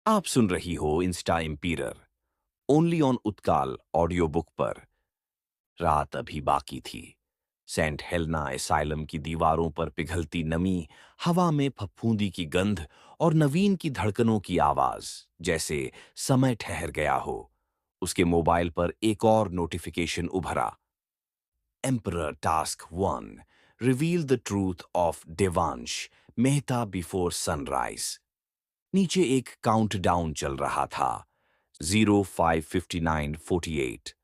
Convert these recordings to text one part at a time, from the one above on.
आप सुन रही हो Insta Emperor only on Utkal audio book पर। रात अभी बाकी थी। सेंट हेलेना एसाइलम की दीवारों पर पिघलती नमी, हवा में फफूंदी की गंध और नवीन की धड़कनों की आवाज, जैसे समय ठहर गया हो। उसके मोबाइल पर एक और नोटिफिकेशन उभरा। Emperor task 1, reveal the truth of Devansh Mehta before sunrise. नीचे एक काउंटडाउन चल रहा था। 05:59:48।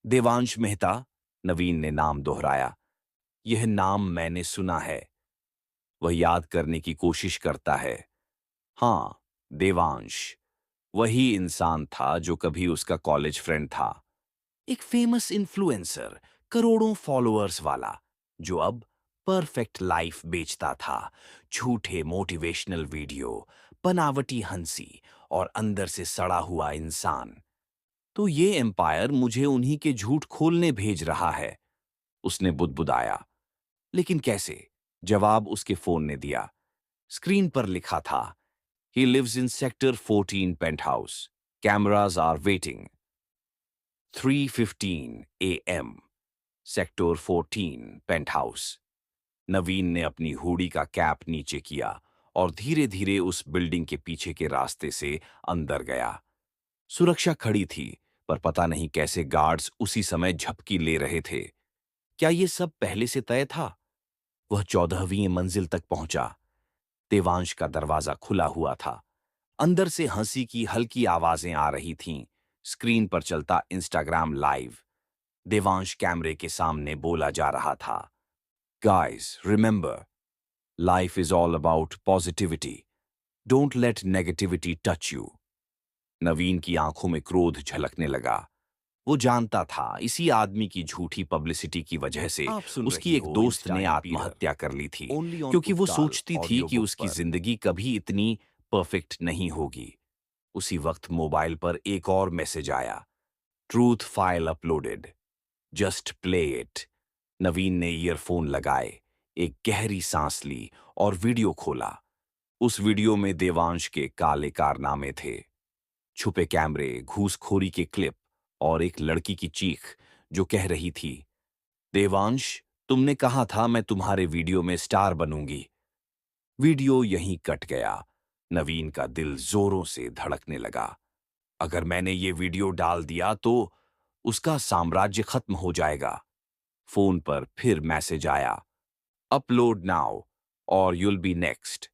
देवांश मेहता, नवीन ने नाम दोहराया। यह नाम मैंने सुना है। वह याद करने की कोशिश करता है। हाँ, देवांश, वही इंसान था जो कभी उसका कॉलेज फ्रेंड था। एक फेमस इन्फ्लुएंसर, करोड़ों फॉलोअर्स वाला, जो अब परफेक्ट लाइफ बेचता था। झूठे मोटिवेशनल वीडियो, बनावटी हंसी और अंदर से सड़ा हुआ इंसान। तो ये एम्पायर मुझे उन्हीं के झूठ खोलने भेज रहा है, उसने बुदबुदाया। लेकिन कैसे? जवाब उसके फोन ने दिया। स्क्रीन पर लिखा था, he lives in sector 14 penthouse. Cameras are waiting. 3:15 AM, sector 14 penthouse. Naveen ने अपनी हुडी का कैप नीचे किया और धीरे धीरे उस बिल्डिंग के पीछे के रास्ते से अंदर गया। सुरक्षा खड़ी थी, पर पता नहीं कैसे गार्ड्स उसी समय झपकी ले रहे थे। क्या ये सब पहले से तय था? वह 14वीं मंजिल तक पहुंचा। देवांश का दरवाजा खुला हुआ था। अंदर से हंसी की हल्की आवाजें आ रही थीं। स्क्रीन पर चलता इंस्टाग्राम लाइव। देवांश कैमरे के सामने बोला जा रहा था, guys remember, life is all about positivity, don't let negativity touch you. Naveen की आंखों में क्रोध झलकने लगा। वो जानता था इसी आदमी की झूठी पब्लिसिटी की वजह से आप सुन उसकी रही एक हो दोस्त इंस्टा ने एम्पियर आत्महत्या कर ली थी, ओनली ऑन क्योंकि वो उत्काल सोचती थी ऑडियो कि बुक उसकी पर। जिंदगी कभी इतनी परफेक्ट नहीं होगी। उसी वक्त मोबाइल पर एक और मैसेज आया, truth file uploaded, just play it. Naveen ने ईयरफोन लगाए, एक गहरी सांस ली और वीडियो खोला। उस वीडियो में देवांश के काले कारनामे थे। छुपे कैमरे, घूसखोरी के क्लिप और एक लड़की की चीख जो कह रही थी, देवांश, तुमने कहा था मैं तुम्हारे वीडियो में स्टार बनूंगी। वीडियो यहीं कट गया। नवीन का दिल जोरों से धड़कने लगा। अगर मैंने ये वीडियो डाल दिया तो उसका साम्राज्य खत्म हो जाएगा। फोन पर फिर मैसेज आया, अपलोड नाउ और यूल बी नेक्स्ट।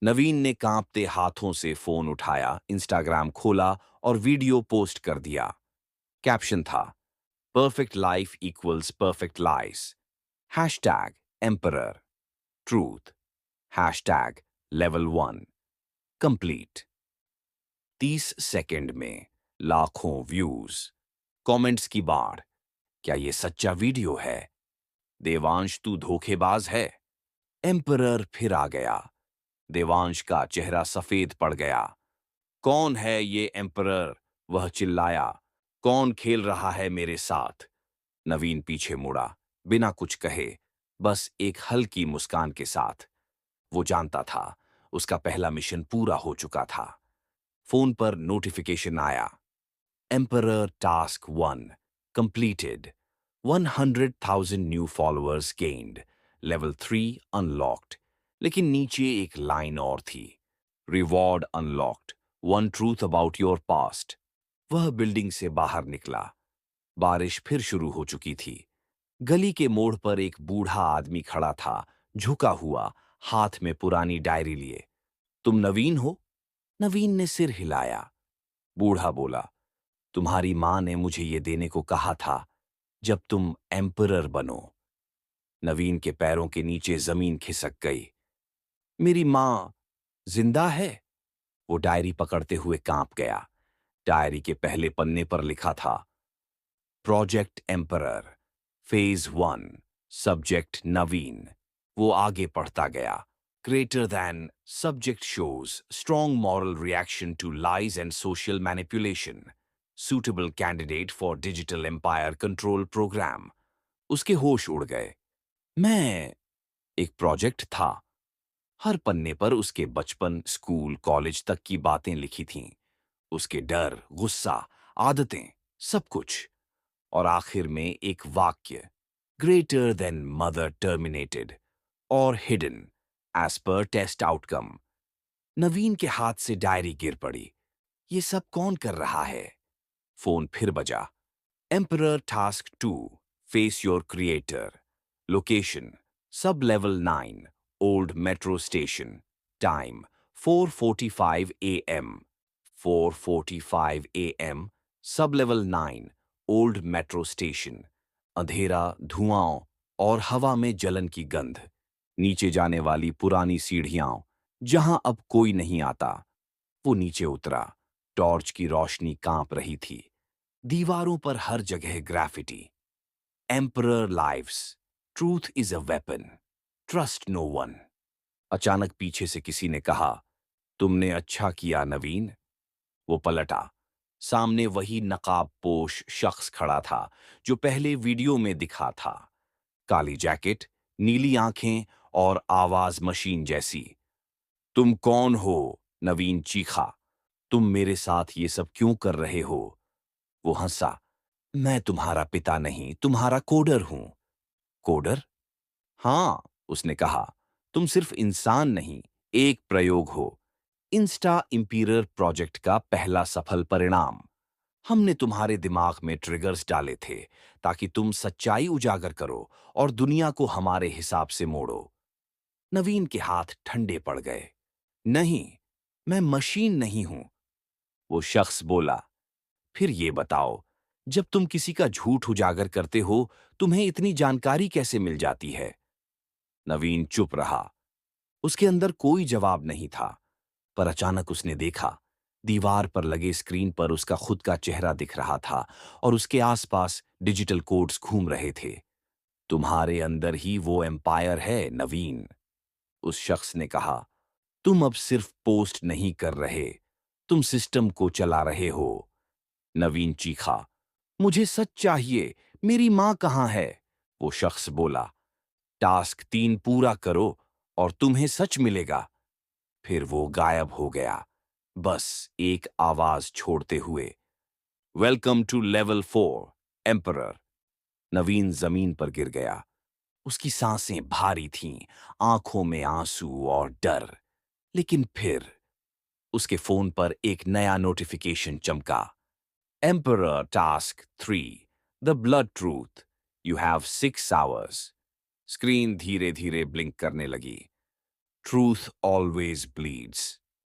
नवीन ने कांपते हाथों से फोन उठाया, इंस्टाग्राम खोला और वीडियो पोस्ट कर दिया। कैप्शन था, perfect life equals perfect lies, hashtag emperor, truth, hashtag level 1, complete. 30 second में लाखों व्यूज, कमेंट्स की बाढ़। क्या ये सच्चा वीडियो है? देवांश, तू धोखेबाज है। एम्परर फिर आ गया। देवांश का चेहरा सफेद पड़ गया। कौन है ये एम्परर? वह चिल्लाया। कौन खेल रहा है मेरे साथ? नवीन पीछे मुड़ा, बिना कुछ कहे, बस एक हल्की मुस्कान के साथ। वो जानता था उसका पहला मिशन पूरा हो चुका था। फोन पर नोटिफिकेशन आया, emperor task 1 completed, 100,000 new followers gained, level 3 unlocked. लेकिन नीचे एक लाइन और थी, reward unlocked, one truth about your past. वह बिल्डिंग से बाहर निकला। बारिश फिर शुरू हो चुकी थी। गली के मोड़ पर एक बूढ़ा आदमी खड़ा था, झुका हुआ, हाथ में पुरानी डायरी लिए। तुम नवीन हो? नवीन ने सिर हिलाया। बूढ़ा बोला, तुम्हारी मां ने मुझे ये देने को कहा था जब तुम एम्परर बनो। नवीन के पैरों के नीचे जमीन खिसक गई। मेरी मां जिंदा है? वो डायरी पकड़ते हुए कांप गया। डायरी के पहले पन्ने पर लिखा था, project emperor, phase 1, subject Naveen. वो आगे पढ़ता गया। Greater than subject shows strong moral reaction to lies and social manipulation, suitable candidate for digital empire control program. उसके होश उड़ गए। मैं एक प्रोजेक्ट था। हर पन्ने पर उसके बचपन, स्कूल, कॉलेज तक की बातें लिखी थीं। उसके डर, गुस्सा, आदतें, सब कुछ। और आखिर में एक वाक्य, ग्रेटर देन मदर टर्मिनेटेड और हिडन एज पर टेस्ट आउटकम। नवीन के हाथ से डायरी गिर पड़ी। ये सब कौन कर रहा है? फोन फिर बजा। Emperor task 2, face your creator. Location, sub level 9, old metro station. Time, 4:45 AM। 4:45 AM, sub level 9, old metro station. अंधेरा, धुआं और हवा में जलन की गंध। नीचे जाने वाली पुरानी सीढ़ियां, जहां अब कोई नहीं आता। वो नीचे उतरा। टॉर्च की रोशनी कांप रही थी। दीवारों पर हर जगह graffiti. Emperor lives, truth is a weapon, trust no one. अचानक पीछे से किसी ने कहा, तुमने अच्छा किया नवीन। वो पलटा। सामने वही नकाबपोश शख्स खड़ा था जो पहले वीडियो में दिखा था। काली जैकेट, नीली आंखें और आवाज मशीन जैसी। तुम कौन हो? नवीन चीखा। तुम मेरे साथ ये सब क्यों कर रहे हो? वो हंसा। मैं तुम्हारा पिता नहीं, तुम्हारा कोडर हूं। कोडर? हाँ, उसने कहा। तुम सिर्फ इंसान नहीं, एक प्रयोग हो। इंस्टा इंपीरियर प्रोजेक्ट का पहला सफल परिणाम। हमने तुम्हारे दिमाग में ट्रिगर्स डाले थे ताकि तुम सच्चाई उजागर करो और दुनिया को हमारे हिसाब से मोड़ो। नवीन के हाथ ठंडे पड़ गए। नहीं, मैं मशीन नहीं हूं। वो शख्स बोला। फिर ये बताओ, जब तुम किसी का झूठ उजागर करते हो, तुम्हें इतनी जानकारी कैसे मिल जाती है? नवीन चुप रहा। उसके अंदर कोई जवाब नहीं था। पर अचानक उसने देखा, दीवार पर लगे स्क्रीन पर उसका खुद का चेहरा दिख रहा था और उसके आसपास डिजिटल कोड्स घूम रहे थे। तुम्हारे अंदर ही वो एम्पायर है नवीन, उस शख्स ने कहा। तुम अब सिर्फ पोस्ट नहीं कर रहे, तुम सिस्टम को चला रहे हो। नवीन चीखा। मुझे सच चाहिए, मेरी मां कहाँ है? वो शख्स बोला। टास्क 3 पूरा करो और तुम्हें सच मिलेगा। फिर वो गायब हो गया, बस एक आवाज छोड़ते हुए। Welcome to level 4, emperor. Naveen जमीन पर गिर गया। उसकी सांसें भारी थीं, आंखों में आंसू और डर। लेकिन फिर उसके फोन पर एक नया नोटिफिकेशन चमका। Emperor task 3, the blood truth. You have 6 hours. Screen धीरे धीरे ब्लिंक करने लगी। Truth always bleeds.